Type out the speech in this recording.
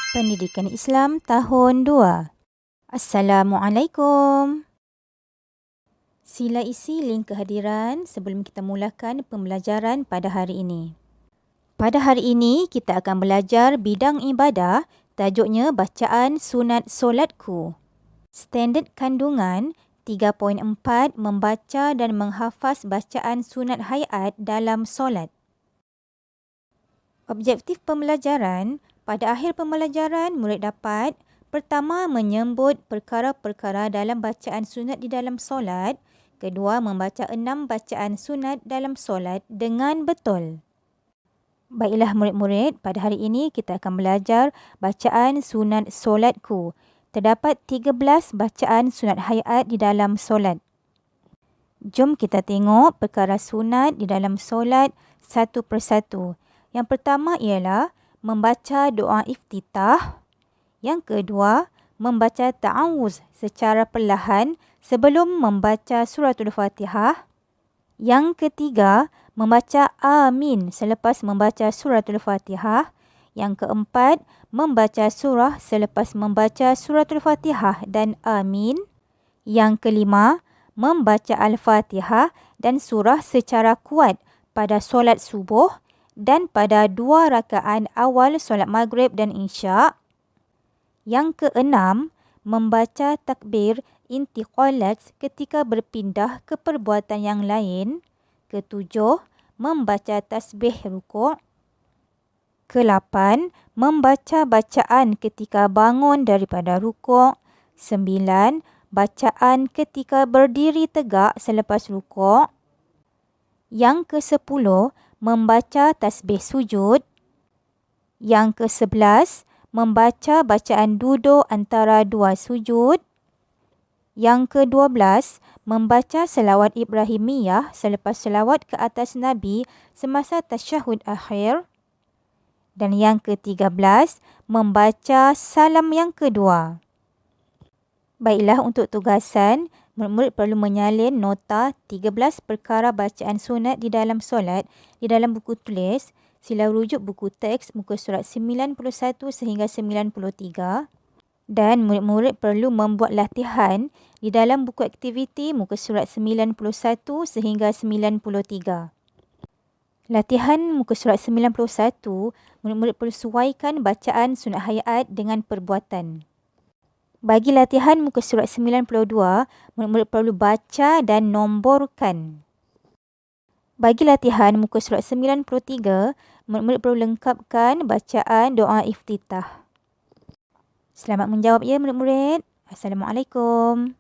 Pendidikan Islam tahun 2. Assalamualaikum. Sila isi link kehadiran sebelum kita mulakan pembelajaran pada hari ini. Pada hari ini, kita akan belajar bidang ibadah, tajuknya bacaan sunat solatku. Standard kandungan 3.4 membaca dan menghafaz bacaan sunat hayat dalam solat. Objektif pembelajaran. Pada akhir pembelajaran, murid dapat pertama, menyebut perkara-perkara dalam bacaan sunat di dalam solat. Kedua, membaca 6 bacaan sunat dalam solat dengan betul. Baiklah murid-murid, pada hari ini kita akan belajar bacaan sunat solatku. Terdapat 13 bacaan sunat hayat di dalam solat. Jom kita tengok perkara sunat di dalam solat satu persatu. Yang pertama ialah membaca doa iftitah. Yang kedua, membaca ta'awuz secara perlahan sebelum membaca suratul Fatihah. Yang ketiga, membaca amin selepas membaca suratul Fatihah. Yang keempat, membaca surah selepas membaca suratul Fatihah dan amin. Yang kelima, membaca Al-Fatihah dan surah secara kuat pada solat subuh dan pada 2 rakaat awal solat maghrib dan isyak. Yang keenam, membaca takbir intiqalat ketika berpindah ke perbuatan yang lain. Ketujuh, membaca tasbih rukuk. Kelapan, membaca bacaan ketika bangun daripada rukuk. 9, bacaan ketika berdiri tegak selepas rukuk. Yang ke-10, membaca tasbih sujud. Yang ke-11, membaca bacaan duduk antara 2 sujud. Yang ke-12, membaca selawat Ibrahimiyah selepas selawat ke atas Nabi semasa tasyahud akhir. Dan yang ke-13, membaca salam yang kedua. Baiklah, untuk tugasan, murid-murid perlu menyalin nota 13 perkara bacaan sunat di dalam solat di dalam buku tulis. Sila rujuk buku teks muka surat 91 sehingga 93. Dan murid-murid perlu membuat latihan di dalam buku aktiviti muka surat 91 sehingga 93. Latihan muka surat 91, murid-murid perlu sesuaikan bacaan sunat hayat dengan perbuatan. Bagi latihan muka surat 92, murid-murid perlu baca dan nomborkan. Bagi latihan muka surat 93, murid-murid perlu lengkapkan bacaan doa iftitah. Selamat menjawab ya murid-murid. Assalamualaikum.